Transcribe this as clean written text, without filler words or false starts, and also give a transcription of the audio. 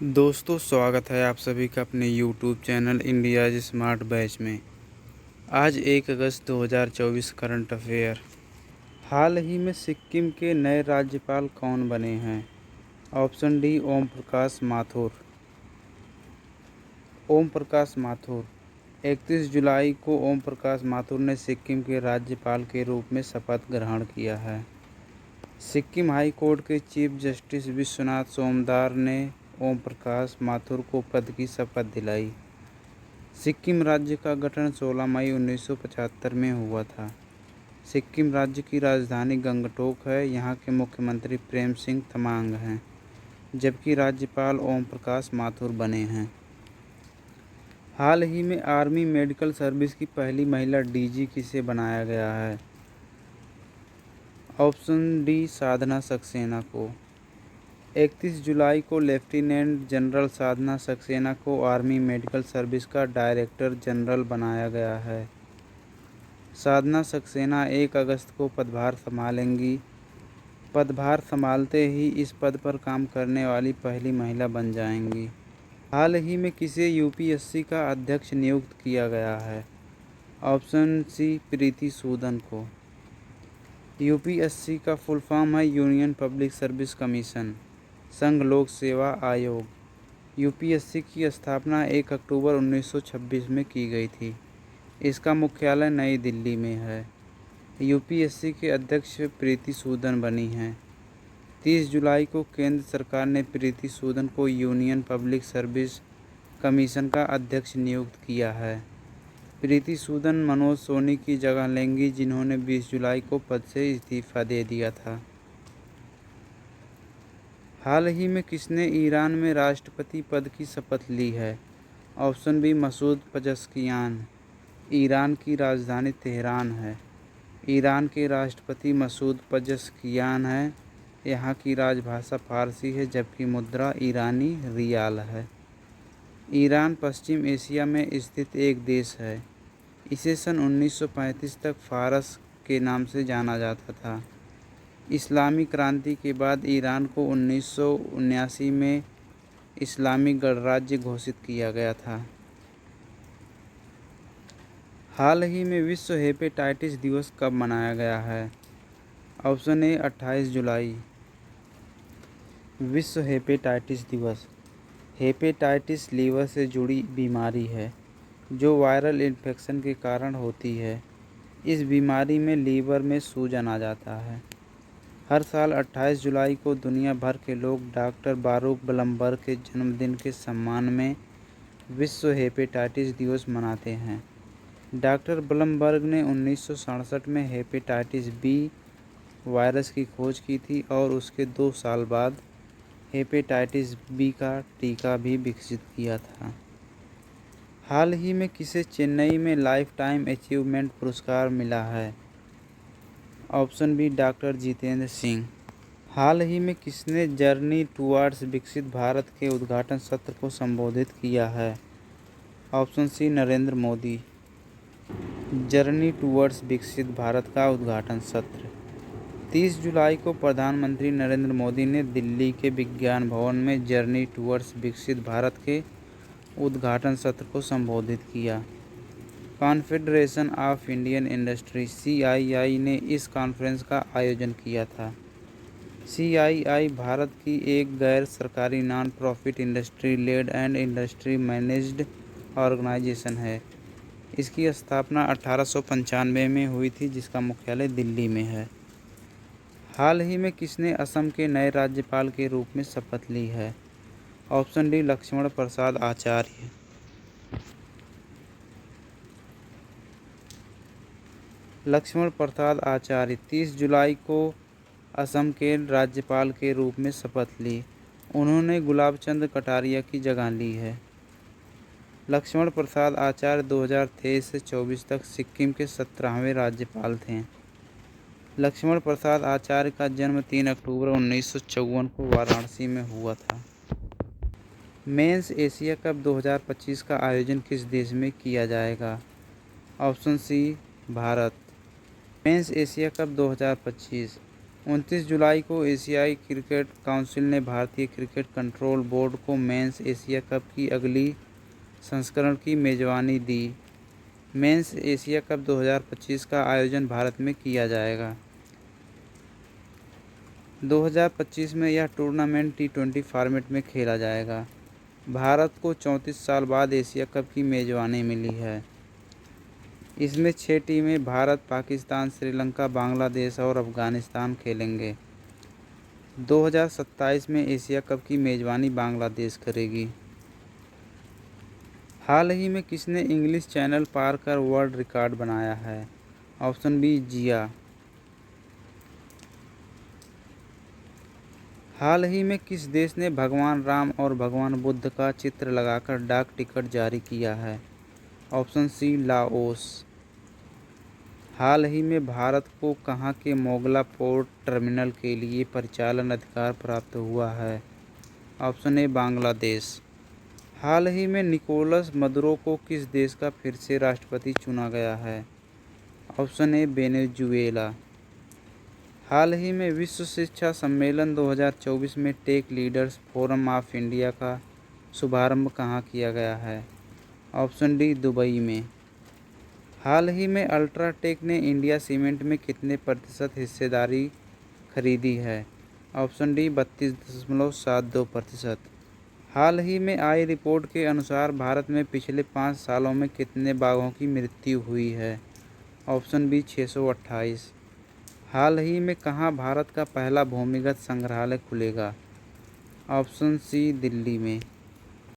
दोस्तों, स्वागत है आप सभी का अपने YouTube channel India's smart batch में। आज 1 अगस्त 2024 करंट अफेयर। हाल ही में सिक्किम के नए राज्यपाल कौन बने हैं? Option D Om Prakash Mathur. ओम प्रकाश माथुर 31 जुलाई को ओम प्रकाश माथुर ने सिक्किम के राज्यपाल के रूप में शपथ ग्रहण किया है। सिक्किम हाई कोर्ट के चीफ जस्टिस विश्वनाथ सोमदार ने ओम प्रकाश माथुर को पद की शपथ दिलाई। सिक्किम राज्य का गठन 16 मई 1975 में हुआ था। सिक्किम राज्य की राजधानी गंगटोक है। यहाँ के मुख्यमंत्री प्रेम सिंह तमांग हैं, जबकि राज्यपाल ओम प्रकाश माथुर बने हैं। हाल ही में आर्मी मेडिकल सर्विस की पहली महिला डीजी किसे बनाया गया है? ऑप्शन डी साधना सक्सेना को। 31 जुलाई को लेफ्टिनेंट जनरल साधना सक्सेना को आर्मी मेडिकल सर्विस का डायरेक्टर जनरल बनाया गया है। साधना सक्सेना 1 अगस्त को पदभार संभालेंगी। पदभार संभालते ही इस पद पर काम करने वाली पहली महिला बन जाएंगी। हाल ही में किसे यूपीएससी का अध्यक्ष नियुक्त किया गया है? ऑप्शन सी प्रीति सूदन को। यूपीएससी का फुल फॉर्म है यूनियन पब्लिक सर्विस कमीशन, संघ लोक सेवा आयोग। यूपीएससी की स्थापना 1 अक्टूबर 1926 में की गई थी। इसका मुख्यालय नई दिल्ली में है। यूपीएससी के अध्यक्ष प्रीति सूदन बनी हैं। 30 जुलाई को केंद्र सरकार ने प्रीति सूदन को यूनियन पब्लिक सर्विस कमीशन का अध्यक्ष नियुक्त किया है। प्रीति सूदन मनोज सोनी की जगह लेंगी, जिन्होंने 20 जुलाई को पद से इस्तीफा दे दिया था। हाल ही में किसने ईरान में राष्ट्रपति पद की शपथ ली है? Option B Masoud Pezeshkian. Iran की राजधानी तेहरान है। ईरान के राष्ट्रपति मसूद पजश्कियान हैं। यहाँ की राजभाषा फारसी है, जबकि मुद्रा ईरानी रियाल है। ईरान पश्चिम एशिया में स्थित एक देश है। इसे सन 1935 तक फारस के नाम से जाना जाता था। इस्लामी क्रांति के बाद ईरान को 1979 में इस्लामी गणराज्य घोषित किया गया था। हाल ही में विश्व हेपेटाइटिस दिवस कब मनाया गया है? ऑप्शन ए 28 जुलाई। विश्व हेपेटाइटिस दिवस। हेपेटाइटिस लीवर से जुड़ी बीमारी है, जो वायरल इन्फेक्शन के कारण होती है। इस बीमारी में लीवर में सूजन आ जाता है। हर साल 28 जुलाई को दुनिया भर के लोग डॉक्टर बारूक ब्लमबर्ग के जन्मदिन के सम्मान में विश्व हेपेटाइटिस दिवस मनाते हैं। डॉक्टर ब्लमबर्ग ने 1967 में हेपेटाइटिस बी वायरस की खोज की थी और उसके 2 साल बाद हेपेटाइटिस बी का टीका भी विकसित किया था। हाल ही में किसे चेन्नई में लाइफ टाइम अचीवमेंट पुरस्कार मिला है? Option B doctor Jitendra Singh. हाल ही में किसने जर्नी टूवर्ड्स विकसित भारत के उद्घाटन सत्र को संबोधित किया है? Option C Narendra Modi. Journey towards Viksit Bharat का उद्घाटन सत्र 30 जुलाई को प्रधानमंत्री नरेंद्र मोदी ने दिल्ली के विज्ञान भवन में जर्नी टूवर्ड्स विकसित भारत के उद्घाटन सत्र को संबोधित किया। Confederation of Indian industry (CII) ने इस कॉन्फ्रेंस का आयोजन किया था। CII भारत की एक गैर सरकारी non profit industry led and industry managed organisation है। इसकी स्थापना 1895 में हुई थी, जिसका मुख्यालय दिल्ली में है। हाल ही में किसने असम के नए राज्यपाल के रूप में शपथ ली है? Option D Lakshman Prasad Acharya. लक्ष्मण प्रसाद आचार्य 30 जुलाई को असम के राज्यपाल के रूप में शपथ ली। उन्होंने गुलाब चंद कटारिया की जगह ली है। लक्ष्मण प्रसाद आचार्य 2023 से 24 तक सिक्किम के 17वें राज्यपाल थे। लक्ष्मण प्रसाद आचार्य का जन्म 3 अक्टूबर 1954 को वाराणसी में हुआ था। मेंस एशिया कप 2025 का आयोजन किस देश में किया जाएगा? Option C Bharat. Men's Asia cup 2025 29 जुलाई को एशियाई क्रिकेट काउंसिल ने भारतीय क्रिकेट कंट्रोल बोर्ड को मेंस एशिया कप की अगली संस्करण की मेज़बानी दी। मेंस एशिया कप 2025 का आयोजन भारत में किया जाएगा। 2025 में यह टूर्नामेंट T20 फॉर्मेट में खेला जाएगा। भारत को 34 साल बाद एशिया कप की मेज़बानी मिली है। इसमें 6 टीमें भारत, पाकिस्तान, श्रीलंका, बांग्लादेश और अफगानिस्तान खेलेंगे। 2027 में एशिया कप की मेज़बानी बांग्लादेश करेगी। हाल ही में किसने इंग्लिश चैनल पार कर वर्ल्ड रिकॉर्ड बनाया है? ऑप्शन बी जिया। हाल ही में किस देश ने भगवान राम और भगवान बुद्ध का चित्र लगाकर डाक टिकट जारी किया है? ऑप्शन सी लाओस। हाल ही में भारत को कहाँ के मोगला पोर्ट टर्मिनल के लिए परिचालन अधिकार प्राप्त हुआ है? Option A Bangladesh. हाल ही में निकोलस मदुरो को किस देश का फिर से राष्ट्रपति चुना गया है? Option A Venezuela. हाल ही में विश्व शिक्षा सम्मेलन 2024 में tech leaders forum of India का शुभारंभ कहाँ किया गया है? ऑप्शन डी दुबई में। हाल ही में अल्ट्राटेक ने इंडिया सीमेंट में कितने प्रतिशत हिस्सेदारी खरीदी है? Option D 32.72%। हाल ही में आई रिपोर्ट के अनुसार भारत में पिछले 5 सालों में कितने बाघों की मृत्यु हुई है? Option B 628। हाल ही में कहाँ भारत का पहला भूमिगत संग्रहालय खुलेगा? ऑप्शन सी दिल्ली में।